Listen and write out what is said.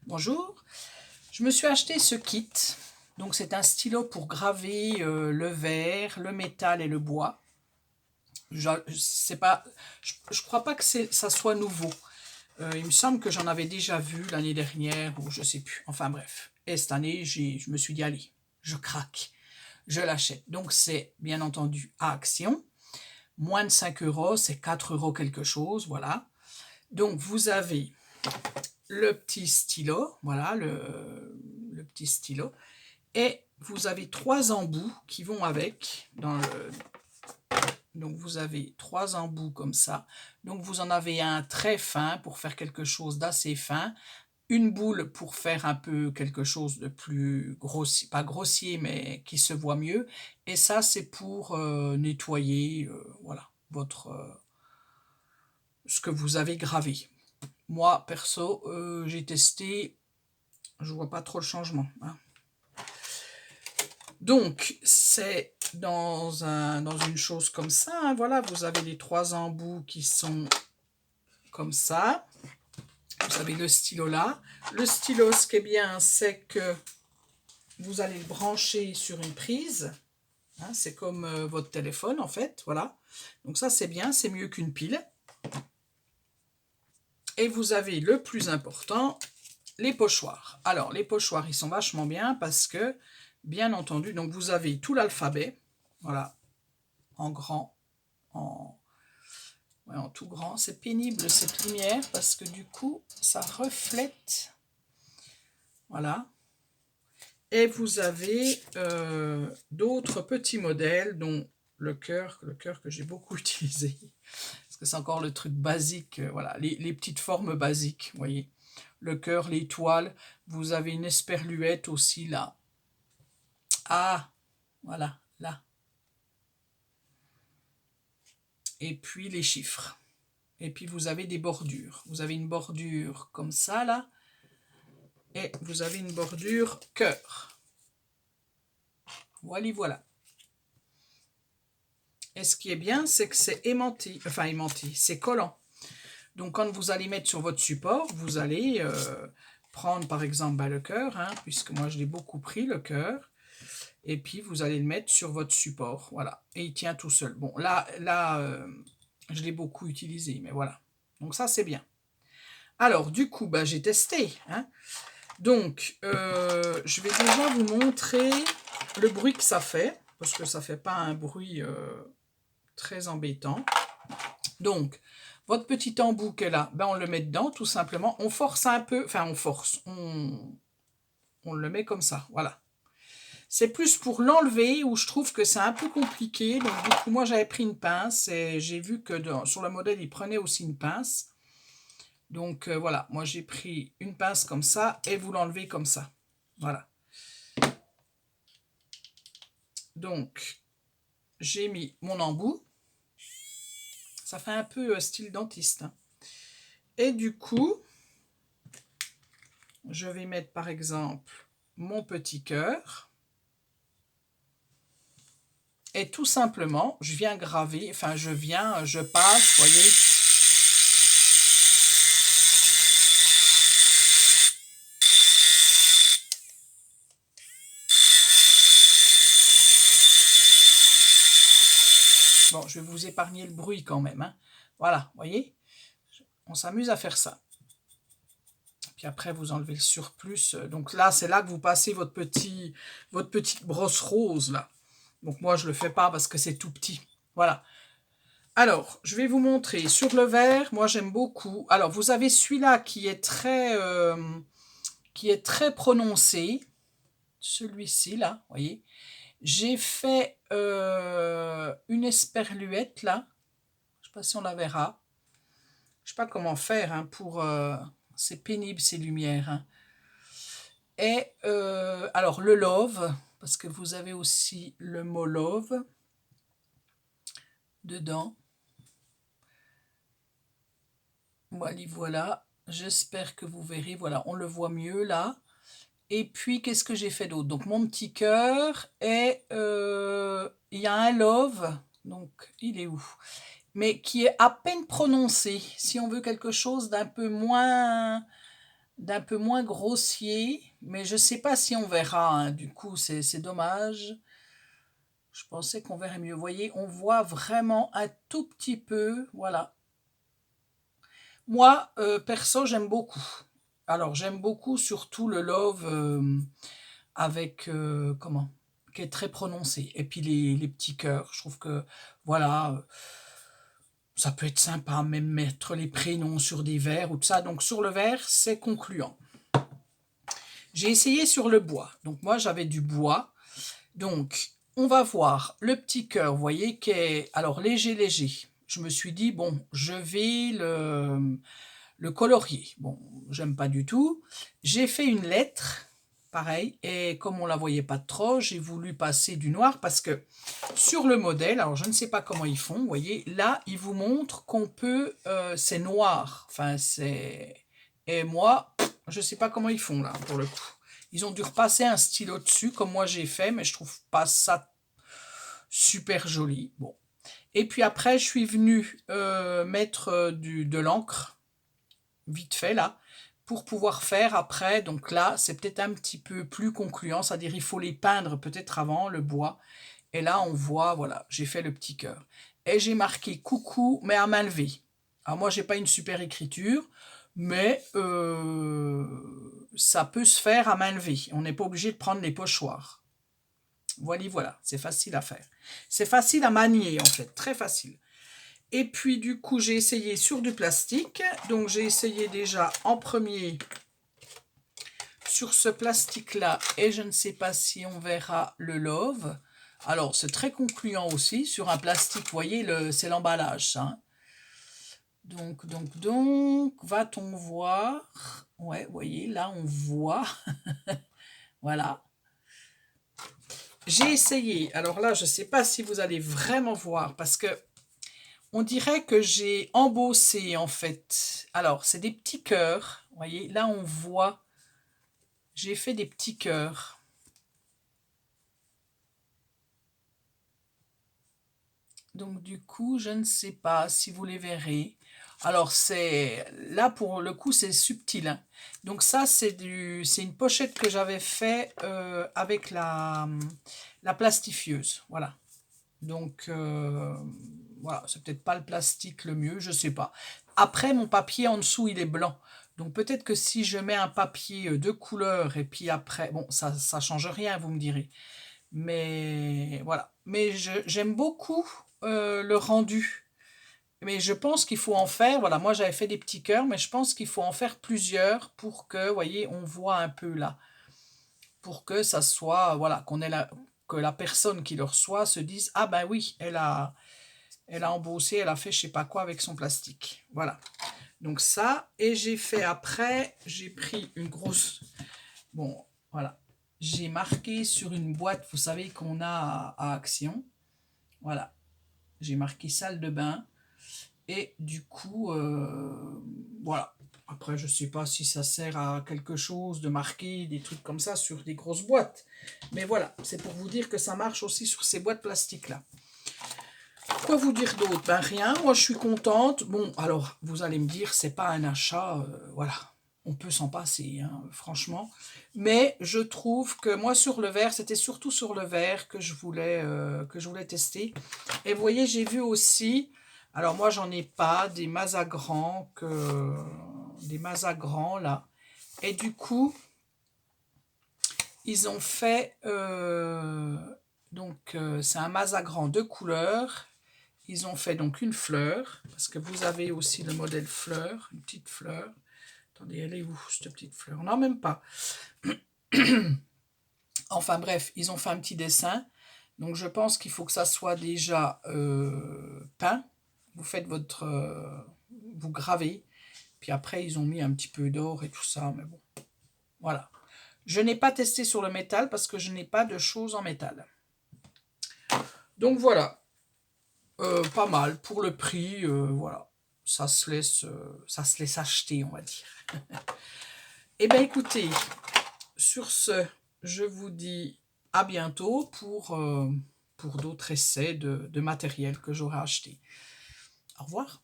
Bonjour, je me suis acheté ce kit. Donc c'est un stylo pour graver le verre, le métal et le bois. C'est pas, je crois pas que ça soit nouveau. Il me semble que j'en avais déjà vu l'année dernière ou je sais plus. Enfin bref. Et cette année, je me suis dit allez, je craque, je l'achète. Donc c'est bien entendu à Action. Moins de 5 euros, c'est 4 euros quelque chose, voilà. Donc vous avez le petit stylo, voilà, le petit stylo. Et vous avez 3 embouts qui vont avec. Donc vous avez 3 embouts comme ça. Donc vous en avez un très fin pour faire quelque chose d'assez fin. Une boule pour faire un peu quelque chose de plus grossier, pas grossier, mais qui se voit mieux. Et ça, c'est pour nettoyer voilà, ce que vous avez gravé. Moi, perso, j'ai testé, je vois pas trop le changement, hein. Donc, c'est dans une chose comme ça, hein, voilà, vous avez les 3 embouts qui sont comme ça. Vous avez le stylo là. Le stylo, ce qui est bien, c'est que vous allez le brancher sur une prise. Hein, c'est comme votre téléphone, en fait, voilà. Donc ça, c'est bien, c'est mieux qu'une pile. Et vous avez le plus important, les pochoirs. Alors, les pochoirs, ils sont vachement bien parce que, bien entendu, donc vous avez tout l'alphabet, voilà, en grand, ouais, en tout grand. C'est pénible cette lumière parce que du coup, ça reflète. Voilà. Et vous avez d'autres petits modèles, dont le cœur que j'ai beaucoup utilisé. Parce que c'est encore le truc basique, voilà, les petites formes basiques, vous voyez. Le cœur, l'étoile, vous avez une esperluette aussi là. Ah, voilà, là. Et puis les chiffres. Et puis vous avez des bordures. Vous avez une bordure comme ça là. Et vous avez une bordure cœur. Voilà, voilà. Et ce qui est bien, c'est que c'est aimanté, enfin aimanté, c'est collant. Donc quand vous allez mettre sur votre support, vous allez prendre par exemple le cœur, hein, puisque moi je l'ai beaucoup pris le cœur, et puis vous allez le mettre sur votre support, voilà. Et il tient tout seul. Bon, là je l'ai beaucoup utilisé, mais voilà. Donc ça c'est bien. Alors du coup, bah, j'ai testé, hein. Donc je vais déjà vous montrer le bruit que ça fait, parce que ça fait pas un bruit très embêtant. Donc, votre petit embout qui est là, ben on le met dedans, tout simplement. On force un peu, enfin on force, on le met comme ça, voilà. C'est plus pour l'enlever où je trouve que c'est un peu compliqué. Donc du coup, moi j'avais pris une pince et j'ai vu que sur le modèle, il prenait aussi une pince. Donc voilà, moi j'ai pris une pince comme ça et vous l'enlevez comme ça. Voilà. Donc, j'ai mis mon embout. Ça fait un peu style dentiste, hein. Et du coup, je vais mettre par exemple mon petit cœur. Et tout simplement, je viens graver, enfin je passe, voyez. Bon, je vais vous épargner le bruit quand même, hein. Voilà, voyez. On s'amuse à faire ça. Puis après, vous enlevez le surplus. Donc là, c'est là que vous passez votre petite brosse rose, là. Donc moi, je ne le fais pas parce que c'est tout petit. Voilà. Alors, je vais vous montrer sur le verre. Moi, j'aime beaucoup. Alors, vous avez celui-là qui est très prononcé. Celui-ci, là, voyez. J'ai fait une esperluette, là. Je ne sais pas si on la verra. Je ne sais pas comment faire, hein, pour... c'est pénible, ces lumières, hein. Et alors, le love, parce que vous avez aussi le mot love dedans. Voilà, voilà. J'espère que vous verrez. Voilà, on le voit mieux, là. Et puis, qu'est-ce que j'ai fait d'autre? Donc, mon petit cœur et il y a un love. Donc, il est où? Mais qui est à peine prononcé. Si on veut quelque chose d'un peu moins d'un peu moins grossier, mais je sais pas si on verra, hein. Du coup, c'est dommage. Je pensais qu'on verrait mieux. Vous voyez, on voit vraiment un tout petit peu, voilà. Moi, perso, j'aime beaucoup. Alors, j'aime beaucoup surtout le love avec, comment? Qui est très prononcé. Et puis les petits cœurs. Je trouve que, voilà, ça peut être sympa, même mettre les prénoms sur des verres ou tout ça. Donc, sur le verre, c'est concluant. J'ai essayé sur le bois. Donc, moi, j'avais du bois. Donc, on va voir le petit cœur, vous voyez, qui est alors léger, léger. Je me suis dit, bon, je vais le colorier. Bon, j'aime pas du tout. J'ai fait une lettre, pareil, et comme on la voyait pas trop, j'ai voulu passer du noir parce que sur le modèle, alors je ne sais pas comment ils font, vous voyez, là, ils vous montrent qu'on peut, c'est noir, enfin, c'est... Et moi, je sais pas comment ils font, là, pour le coup. Ils ont dû repasser un stylo dessus, comme moi j'ai fait, mais je trouve pas ça super joli. Bon. Et puis après, je suis venue mettre de l'encre, vite fait là, pour pouvoir faire après. Donc là, c'est peut-être un petit peu plus concluant, c'est-à-dire il faut les peindre peut-être avant, le bois. Et là, on voit, voilà, j'ai fait le petit cœur. Et j'ai marqué coucou, mais à main levée. Alors moi, j'ai pas une super écriture, mais ça peut se faire à main levée. On n'est pas obligé de prendre les pochoirs. Voilà, voilà, c'est facile à faire. C'est facile à manier, en fait, très facile. Et puis, du coup, j'ai essayé sur du plastique. Donc, j'ai essayé déjà en premier sur ce plastique-là. Et je ne sais pas si on verra le love. Alors, c'est très concluant aussi. Sur un plastique, vous voyez, c'est l'emballage, ça. Hein. Donc, va-t-on voir? Ouais, vous voyez, là, on voit. Voilà. J'ai essayé. Alors là, je ne sais pas si vous allez vraiment voir parce que on dirait que j'ai embossé en fait. Alors, c'est des petits cœurs. Vous voyez, là, on voit. J'ai fait des petits cœurs. Donc, du coup, je ne sais pas si vous les verrez. Alors, c'est là, pour le coup, c'est subtil. Hein. Donc, ça, c'est une pochette que j'avais fait avec la plastifieuse. Voilà. Donc, voilà, c'est peut-être pas le plastique le mieux, je sais pas. Après, mon papier en dessous, il est blanc. Donc, peut-être que si je mets un papier de couleur et puis après, bon, ça change rien, vous me direz. Mais voilà. Mais j'aime beaucoup le rendu. Mais je pense qu'il faut en faire, voilà, moi j'avais fait des petits cœurs, mais je pense qu'il faut en faire plusieurs pour que, vous voyez, on voit un peu là pour que ça soit, voilà, que la personne qui le reçoit se dise, ah ben oui, elle a embossé, elle a fait je sais pas quoi avec son plastique. Voilà. Donc ça, et j'ai fait après, j'ai pris une grosse, bon, voilà, j'ai marqué sur une boîte, vous savez, qu'on a à Action. Voilà, j'ai marqué salle de bain. Et du coup, voilà. Après, je ne sais pas si ça sert à quelque chose de marquer des trucs comme ça sur des grosses boîtes. Mais voilà, c'est pour vous dire que ça marche aussi sur ces boîtes plastiques-là. Quoi vous dire d'autre? Ben rien, moi je suis contente. Bon, alors, vous allez me dire, c'est pas un achat, voilà. On peut s'en passer, hein, franchement. Mais je trouve que moi, sur le verre, c'était surtout sur le verre que je voulais tester. Et vous voyez, j'ai vu aussi... Alors moi, j'en ai pas des mazagrans là. Et du coup, ils ont fait c'est un mazagran de couleur. Ils ont fait donc une fleur parce que vous avez aussi le modèle fleur, une petite fleur. Attendez, elle est où cette petite fleur? Non, même pas. Enfin bref, ils ont fait un petit dessin. Donc je pense qu'il faut que ça soit déjà peint. Vous faites vous gravez. Puis après, ils ont mis un petit peu d'or et tout ça. Mais bon, voilà. Je n'ai pas testé sur le métal parce que je n'ai pas de choses en métal. Donc voilà. Pas mal. Pour le prix, voilà. Ça se laisse acheter, on va dire. Eh bien, écoutez, sur ce, je vous dis à bientôt pour d'autres essais de matériel que j'aurai acheté. Au revoir.